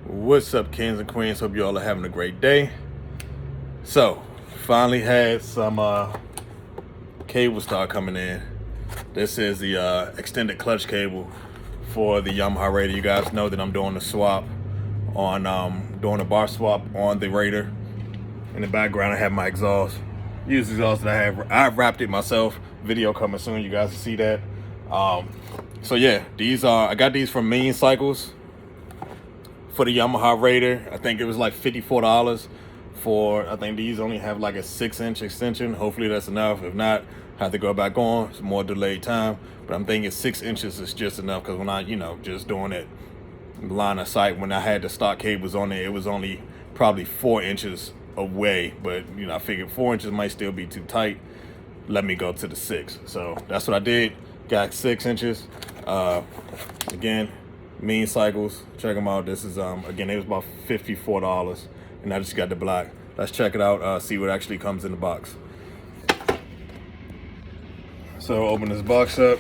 What's up, kings and queens? Hope you all are having a great day. So, finally had some cable start coming in. This is the extended clutch cable for the Yamaha Raider. You guys know that I'm doing the swap on doing a bar swap on the Raider. In the background, I have my exhaust. Use exhaust that I've wrapped it myself. Video coming soon. You guys will see that. So yeah, I got these from Mean Cycles for the Yamaha Raider. I think it was like $54 for, I think these only have like a 6-inch extension. Hopefully that's enough. If not, I have to go back on. It's more delayed time, but I'm thinking 6 inches is just enough, because when I, just doing it line of sight, when I had the stock cables on there, it was only probably 4 inches away, but I figured 4 inches might still be too tight. Let me go to the 6. So that's what I did. Got 6 inches. Again, Mean Cycles, check them out. This is again, it was about $54, and I just got the black. Let's check it out, see what actually comes in the box. So open this box up.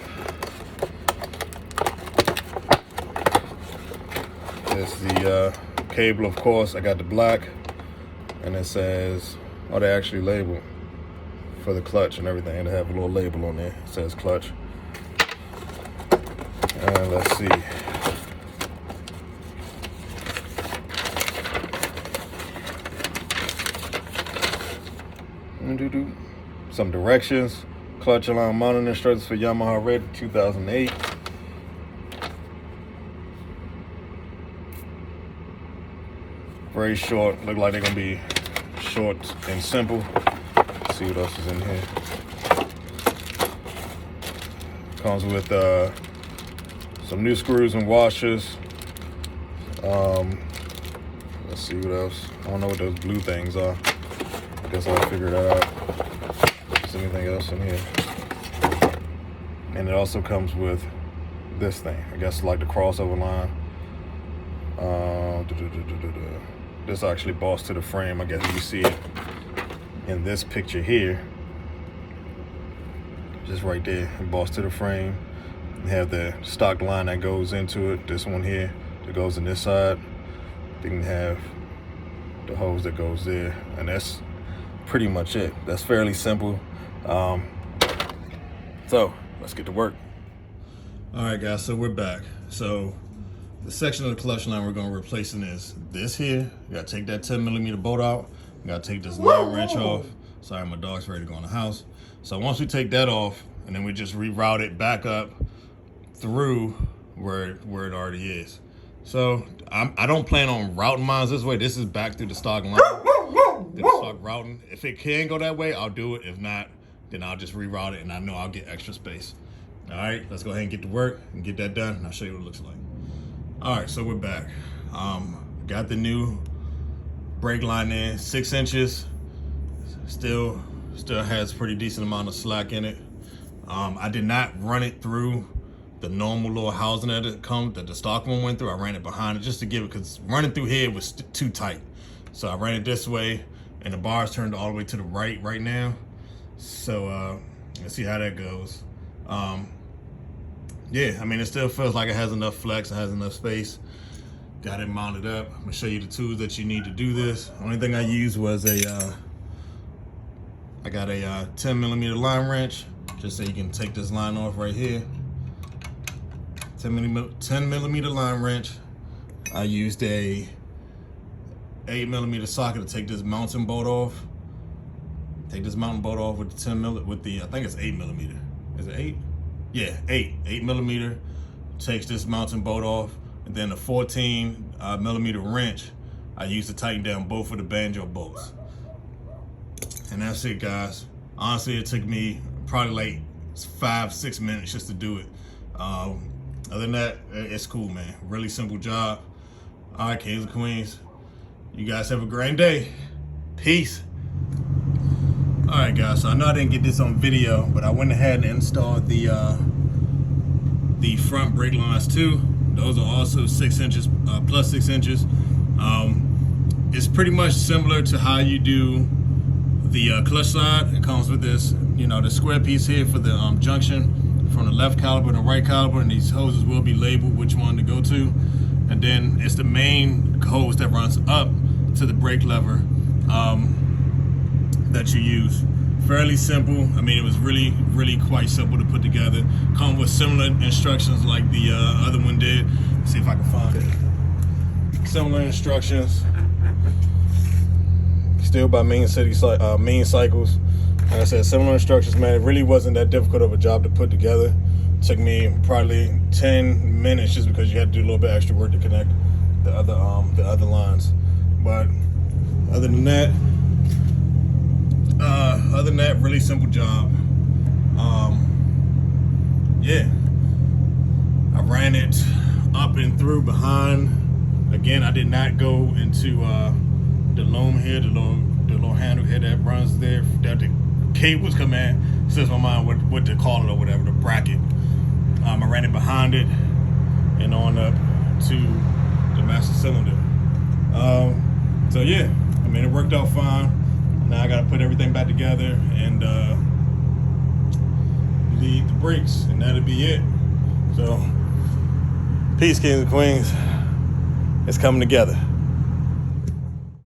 It's the cable, of course. I got the black, and it says, oh, they actually label for the clutch and everything, and they have a little label on there. It says clutch. And let's see. Some directions. Clutch alarm mounting instructions for Yamaha Raider 2008. Very short. Look like they're gonna be short and simple. Let's see what else is in here. Comes with some new screws and washers. Let's see what else. I don't know what those blue things are. I guess I'll figure that out. Is there anything else in here? And it also comes with this thing. I guess like the crossover line. This actually bossed to the frame. I guess you see it in this picture here. Just right there, bossed to the frame. You have the stock line that goes into it. This one here that goes in this side. Then you have the hose that goes there, and that's pretty much it. That's fairly simple. So let's get to work. All right, guys, so we're back. So the section of the clutch line we're going to replace is this here. You got to take that 10mm bolt out. You got to take this nut wrench off. Sorry, my dog's ready to go in the house. So once we take that off, and then we just reroute it back up through where it already is. So I don't plan on routing mine this way. This is back through the stock line, through the stock routing. If it can go that way, I'll do it. If not, then I'll just reroute it, and I know I'll get extra space. All right, let's go ahead and get to work and get that done, and I'll show you what it looks like. All right, so we're back. Got the new brake line in, 6 inches. Still has pretty decent amount of slack in it. I did not run it through the normal little housing that the stock one went through. I ran it behind it just to give it, because running through here was too tight. So I ran it this way, and the bars turned all the way to the right now. So let's see how that goes. Yeah, I mean, it still feels like it has enough flex, it has enough space. Got it mounted up. I'm gonna show you the tools that you need to do this. Only thing I used was I got a 10mm line wrench, just so you can take this line off right here. 10mm line wrench. I used a 8mm socket to take this mounting bolt off. Take this mounting bolt off with the 10mm, with the, I think it's 8mm. Is it 8? Yeah, 8mm. Takes this mounting bolt off, and then a 14mm wrench I used to tighten down both of the banjo bolts. And that's it, guys. Honestly, it took me probably like 5-6 minutes just to do it. Other than that, it's cool, man. Really simple job. All right, kings and queens, you guys have a great day. Peace. All right, guys, so I know I didn't get this on video, but I went ahead and installed the front brake lines too. Those are also 6 inches, plus 6 inches. It's pretty much similar to how you do the clutch side. It comes with this, the square piece here for the junction from the left caliper and the right caliper, and these hoses will be labeled which one to go to. and then it's the main hose that runs up to the brake lever that you use. Fairly simple. I mean, it was really quite simple to put together. Come with similar instructions like the other one did. Let's see if I can find it. Similar instructions. Still by Mean Cycles. Like I said, similar instructions, man. It really wasn't that difficult of a job to put together. It took me probably 10 minutes just because you had to do a little bit extra work to connect the other lines. But other than that, really simple job. Yeah, I ran it up and through behind. Again, I did not go into the loom here, the little handle here that runs there, that the cables come in. It says my mind what to call it or whatever, the bracket. I ran it behind it and on up to the master cylinder. So yeah, I mean, it worked out fine. Now I gotta put everything back together and lead the brakes, and that'll be it. So, peace, kings and queens. It's coming together.